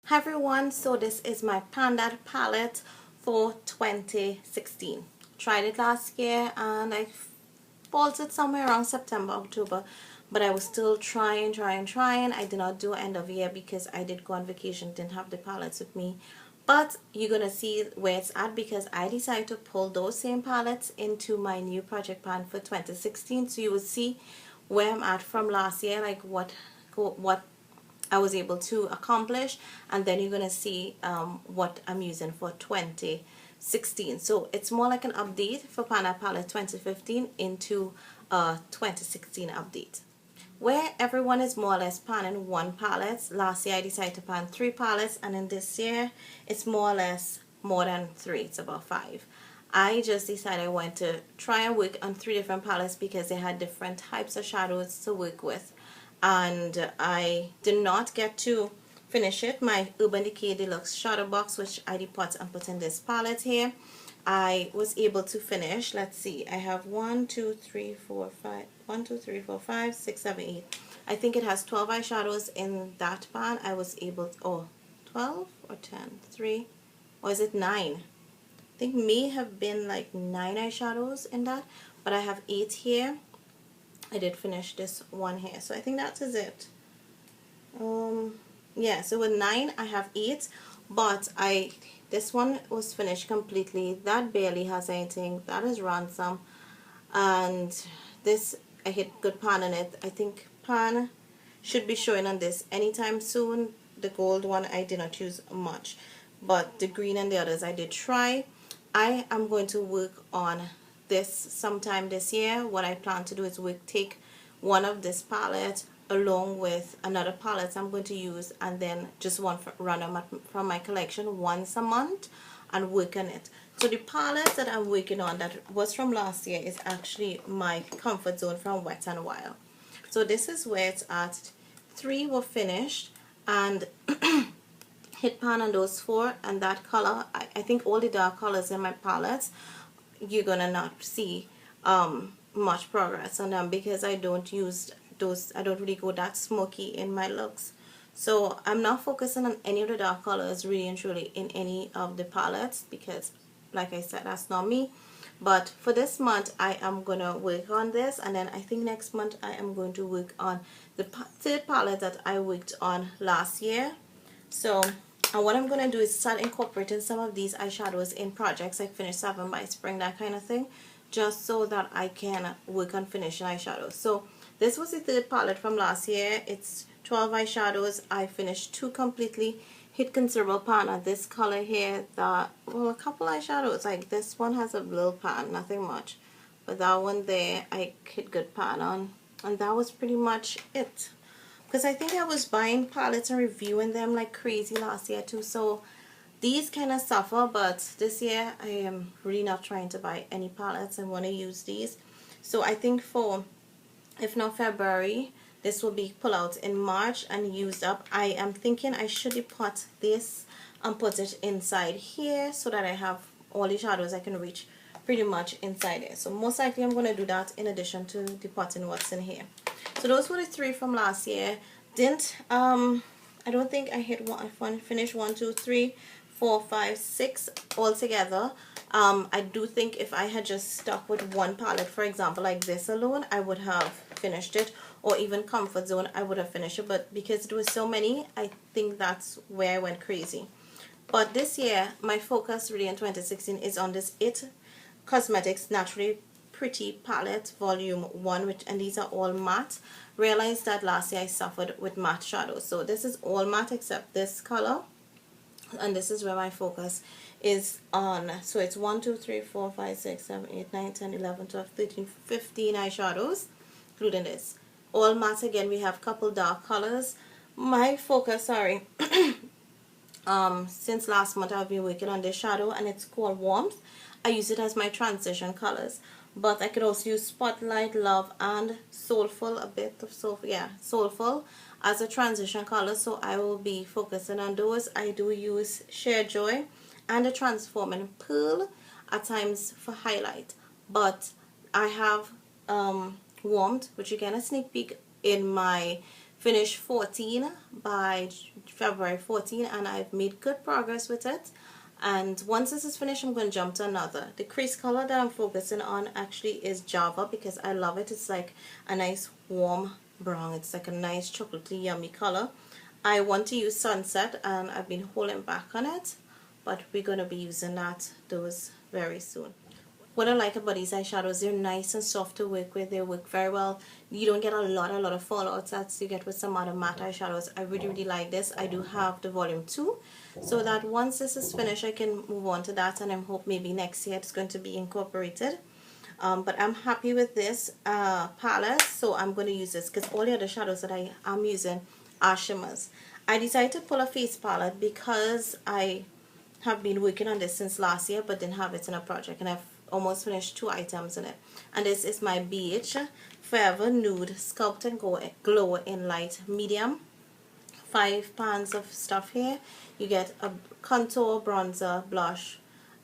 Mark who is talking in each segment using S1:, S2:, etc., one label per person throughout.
S1: Hi everyone, so this is my Panda palette for 2016. Tried it last year and I bought it somewhere around September, October, but I was still trying. I did not do end of year because I did go on vacation, didn't have the palettes with me. But you're gonna see where it's at because I decided to pull those same palettes into my new project pan for 2016. So you will see where I'm at from last year, like what I was able to accomplish, and then you're gonna see what I'm using for 2016. So it's more like an update for Pana Palette 2015 into a 2016 update, where everyone is more or less panning one palette. Last year I decided to pan 3 palettes, and in this year it's more or less more than 3, it's about 5. I just decided I wanted to try and work on 3 different palettes because they had different types of shadows to work with, and I did not get to finish it. My IDK Deluxe shadow box, which I depot and put in this palette here, I was able to finish. Let's see, I have 1 2 3 4 5 1 2 3 4 5 6 7 8. I think it has 12 eyeshadows in that pan. I was able to, 12 or 10 3, or is it 9? I think may have been like 9 eyeshadows in that, but I have 8 here. I did finish this one here, so I think that is it. Yeah, so with 9 I have 8, but this one was finished completely. That barely has anything. That is ransom, and this I hit good pan on it. I think pan should be showing on this anytime soon. The gold one I did not use much, but the green and the others I did try. I am going to work on this sometime this year. What I plan to do is take one of this palette along with another palette I'm going to use, and then just one random from my collection once a month and work on it. So the palette that I'm working on that was from last year is actually my comfort zone from Wet n Wild. So this is where it's at. 3 were finished, and hit pan on those 4, and that color, I think all the dark colors in my palettes, you're gonna not see much progress on them because I don't use those. I don't really go that smoky in my looks, so I'm not focusing on any of the dark colors really and truly in any of the palettes because, like I said, that's not me. But for this month I am gonna work on this, and then I think next month I am going to work on the 3rd palette that I worked on last year. So, and what I'm going to do is start incorporating some of these eyeshadows in projects like Finish 7 by Spring, that kind of thing, just so that I can work on finishing eyeshadows. So this was the 3rd palette from last year. It's 12 eyeshadows. I finished 2 completely, hit considerable pan on this color here, that, well, a couple eyeshadows, like this one has a little pan, nothing much, but that one there I hit good pan on, and that was pretty much it. Because I think I was buying palettes and reviewing them like crazy last year too, so these kind of suffer. But this year I am really not trying to buy any palettes. I want to use these. So I think for, if not February, this will be pulled out in March and used up. I am thinking I should depot this and put it inside here so that I have all the shadows I can reach pretty much inside there. So most likely I'm going to do that in addition to depotting what's in here. So those were the 3 from last year. I don't think I hit one. I finished 1 2 3 4 5 6 all together. I do think if I had just stuck with one palette, for example like this alone, I would have finished it, or even Comfort Zone I would have finished it, but because there was so many, I think that's where I went crazy. But this year my focus really in 2016 is on this IT Cosmetics Naturally Pretty palette volume 1, and these are all matte. Realized that last year I suffered with matte shadows, so this is all matte except this color, and this is where my focus is on. So it's 1 2 3 4 5 6 7 8 9 10 11 12 13 15 eyeshadows, including this, all matte. Again, we have couple dark colors. My focus, sorry, since last month I've been working on this shadow, and it's called Warmth. I use it as my transition colors, but I could also use Spotlight, Love, and Soulful, a bit of Soulful, yeah, Soulful as a transition color, so I will be focusing on those. I do use Sheer Joy and the Transforming Pearl at times for highlight, but I have Warmth, which you get a sneak peek in my finish 14 by February 14, and I've made good progress with it. And once this is finished, I'm going to jump to another. The crease color that I'm focusing on actually is Java, because I love it. It's like a nice warm brown. It's like a nice chocolatey yummy color. I want to use Sunset, and I've been holding back on it, but we're going to be using those very soon. What I like about these eyeshadows, they're nice and soft to work with. They work very well. You don't get a lot of fallouts as you get with some other matte eyeshadows. I really like this. I do have the volume 2, so that once this is finished, I can move on to that, and I hope maybe next year it's going to be incorporated. But I'm happy with this palette, so I'm going to use this, because all the other shadows that I am using are shimmers. I decided to pull a face palette because I have been working on this since last year, but didn't have it in a project, and I've almost finished 2 items in it. And this is my BH Forever Nude Sculpt and Glow in Light Medium. 5 pans of stuff here. You get a contour, bronzer, blush,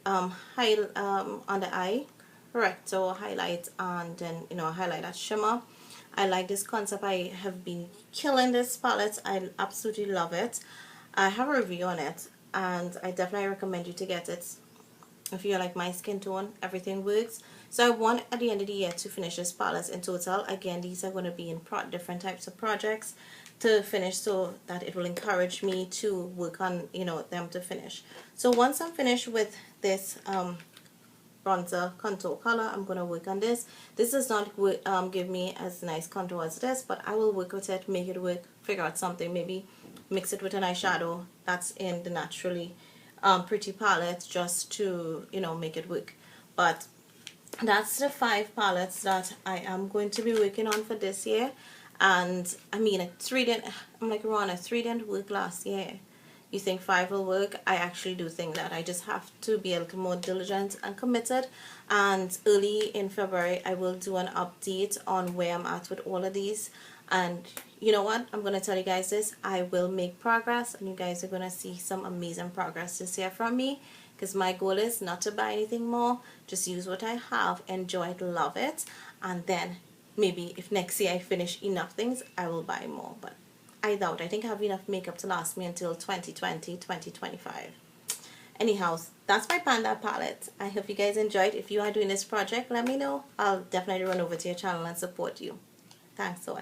S1: on the eye, corrector, highlight, and then highlight that shimmer. I like this concept. I have been killing this palette. I absolutely love it. I have a review on it, and I definitely recommend you to get it. If you like my skin tone, everything works. So I want at the end of the year to finish this palette in total. Again, these are going to be in different types of projects to finish, so that it will encourage me to work on them to finish. So once I'm finished with this bronzer contour color, I'm going to work on this. This does not give me as nice contour as this, but I will work with it, make it work, figure out something, maybe mix it with an eyeshadow that's in the naturally pretty palette, just to make it work. But that's the 5 palettes that I am going to be working on for this year. And I mean, I'm like, Rhonda, 3 didn't work last year. You think 5 will work? I actually do think that. I just have to be a little more diligent and committed. And early in February, I will do an update on where I'm at with all of these. And you know what? I'm going to tell you guys this. I will make progress, and you guys are going to see some amazing progress this year from me. Because my goal is not to buy anything more. Just use what I have, enjoy it, love it. And then maybe if next year I finish enough things, I will buy more. But I doubt. I think I have enough makeup to last me until 2020, 2025. Anyhow, that's my Panda palette. I hope you guys enjoyed. If you are doing this project, let me know. I'll definitely run over to your channel and support you. Thanks so much.